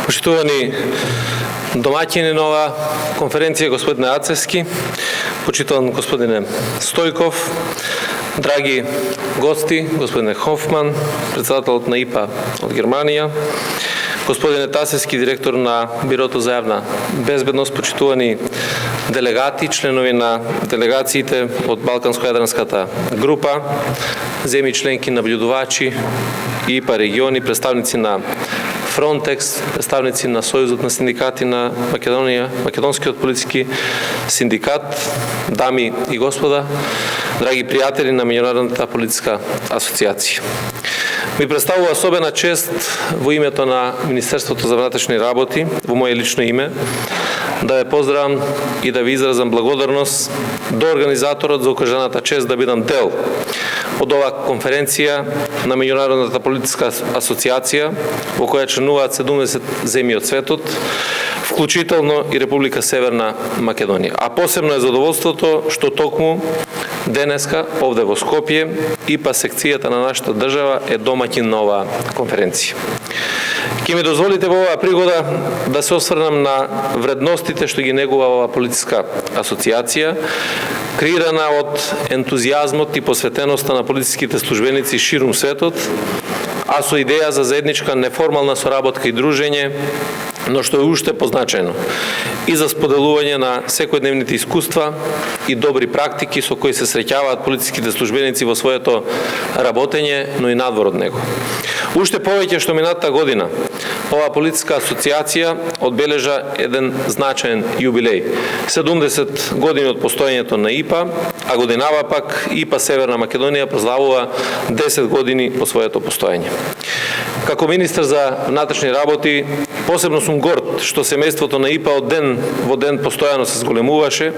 Почитувани домаќини на ова конференција, господине Ацевски, почитуван господине Стојков, драги гости, господине Хофман, председателот на ИПА од Германија, господине Тасевски, директор на Бирото за јавна безбедност, почитувани делегати, членови на делегациите од Балканско-јадранската група, земји членки наблюдувачи, ИПА региони, представници на Фронтекс, представници на Сојузот на синдикати на Македонија, Македонскиот политички синдикат, дами и господа, драги пријатели на Меѓународната политичка асоциација. Ми представува особена чест во името на Министерството за внатрешни работи, во моје лично име, да ве поздравам и да ви изразам благодарност до организаторот за укажаната чест да бидам дел од оваа конференција на Меѓународната политичка асоциација, во која членуваат 70 земји од светот, вклучително и Република Северна Македонија. А посебно е задоволството што токму денеска овде во Скопје ИПА секцијата на нашата држава е домаќин на оваа конференција. Ке ми дозволите во оваа пригода да се осврнам на вредностите што ги негува оваа политичка асоциација, креирана од ентузијазмот и посветеноста на политичките службеници ширум светот, а со идеја за заедничка неформална соработка и дружење, но што е уште позначајно, и за споделување на секојдневните искуства и добри практики со кои се среќаваат политичките службеници во своето работење, но и надвор од него. Уште повеќе што минатата година оваа политичка асоциација одбележа еден значаен јубилеј. 70 години од постоењето на ИПА, а годинава пак ИПА Северна Македонија прославува 10 години по своето постоење. Како министар за внатрешни работи, посебно сум горд што семејството на ИПА од ден во ден постојано се зголемуваше,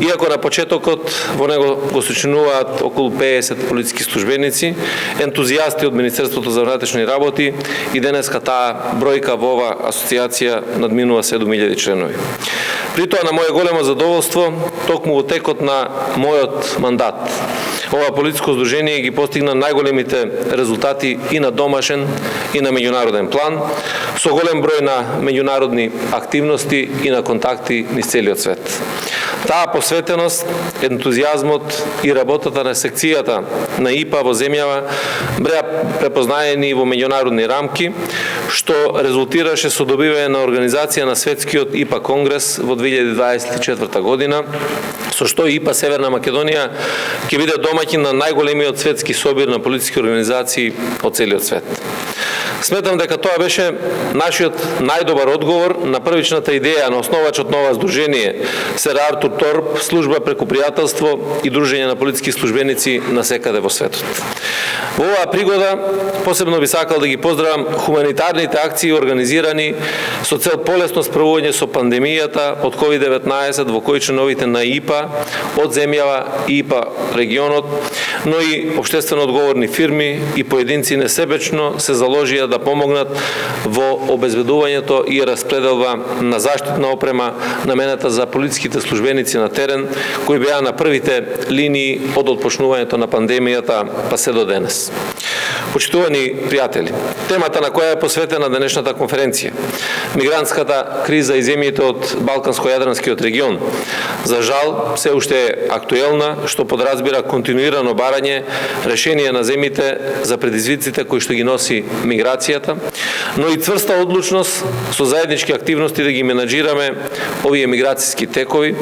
иако на почетокот во него го сочинуваат околу 50 политички службеници, ентузијасти од Министерството за внатрешни работи, и денеска таа бројка во ова асоциација надминува 7000 членови. При тоа, на моје големо задоволство, токму во текот на мојот мандат, ова политичко здружение ги постигна најголемите резултати и на домашен и на меѓународен план, со голем број на меѓународни активности и на контакти низ целиот свет. Таа посветеност, ентузијазмот и работата на секцијата на ИПА во земјава беа препознаени во меѓународни рамки, што резултираше со добивање на организација на светскиот ИПА конгрес во 2024 година, со што ИПА Северна Македонија ќе биде домаќин на најголемиот светски собир на политички организации од целиот свет. Сметам дека тоа беше нашиот најдобар одговор на првичната идеја на основачот на ова здружение, сер Артур Торп, служба преку пријателство и дружење на политички службеници на секаде во светот. Во оваа пригода посебно би сакал да ги поздравам хуманитарните акции организирани со цел полесно справување со пандемијата од COVID-19 во кои членовите на ИПА од земјава и ИПА регионот, но и општествено одговорни фирми и поединци несебечно се заложија да помогнат во обезбедувањето и распределба на заштитна опрема намената за политичките службеници на терен, кои беа на првите линии од отпочнувањето на пандемијата па се до денес. Почитувани пријатели, темата на која е посветена денешната конференција, мигрантската криза и земјите од Балканско-јадранскиот регион, за жал се уште е актуелна, што подразбира континуирано барање решение на земјите за предизвиците кои што ги носи миграцијата, но и цврста одлучност со заеднички активности да ги менаџираме овие миграцијски текови,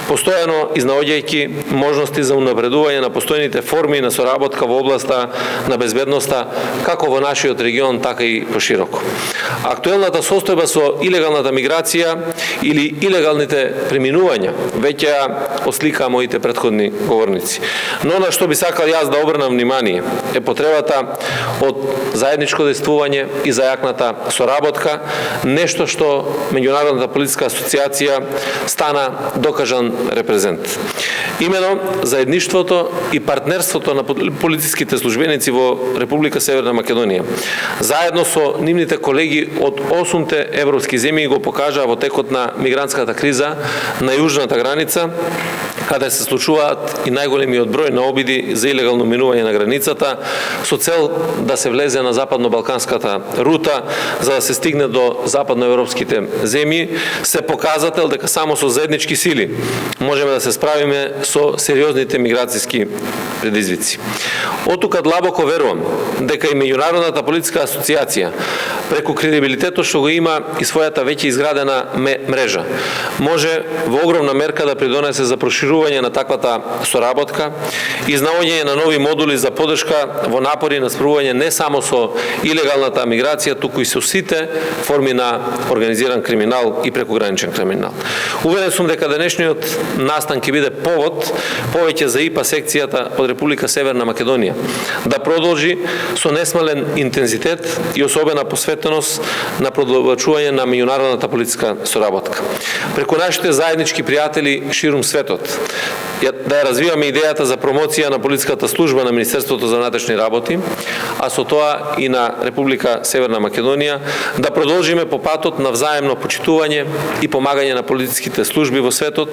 постојано изнаоѓајќи можности за унапредување на постојните форми на соработка во областа на безбедноста како во нашиот регион, така и пошироко. Актуелната состојба со илегалната миграција или илегалните преминувања веќе ја осликаа моите претходни говорници. Но на што би сакал јас да обрнам внимание е потребата од заедничко действување и зајакната соработка, нешто што Меѓународната политичка асоциација стана докажан репрезент. Имено заедништвото и партнерството на политичките службеници во Република Северна Македонија, заедно со нивните колеги од 8 европски земји, го покажаа во текот на мигрантската криза на јужната граница, каде се случуваат и најголемиот број на обиди за илегално минување на границата со цел да се влезе на западно-балканската рута за да се стигне до западноевропските земји, се показател дека само со заеднички сили можеме да се справиме со сериозните миграцијски предизвици. Оттука длабоко верувам дека и Меѓународната политичка асоцијација преку кредибилитетот што го има и својата веќе изградена мрежа може во огромна мерка да придонесе за проширување на таквата соработка и наоѓање на нови модули за поддршка во напори на справување не само со илегалната миграција, туку и со сите форми на организиран криминал и прекограничен криминал. Уверен сум дека денешниот настан ќе биде повод повеќе за ИПА секцијата од Република Северна Македонија да продолжи со несмален интензитет и особена посветеност на продолжување на меѓународната политичка соработка. Преку нашите заеднички пријатели ширум светот, да ја развиваме идејата за промоција на полициската служба на Министерството за внатрешни работи, а со тоа и на Република Северна Македонија, да продолжиме по патот на взаемно почитување и помагање на полициските служби во светот,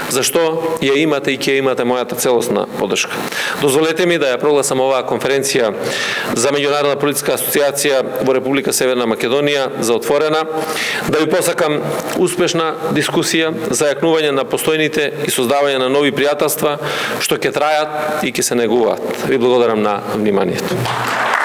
зашто ја имате и ќе имате мојата целосна поддршка. Дозволете ми да ја прогласам оваа конференција за Меѓународна политичка асоцијација во Република Северна Македонија за отворена, да ви посакам успешна дискусија за јакнување на постојните и создавање на нови пријателства што ќе трајат и ќе се негуваат. Ви благодарам на вниманието.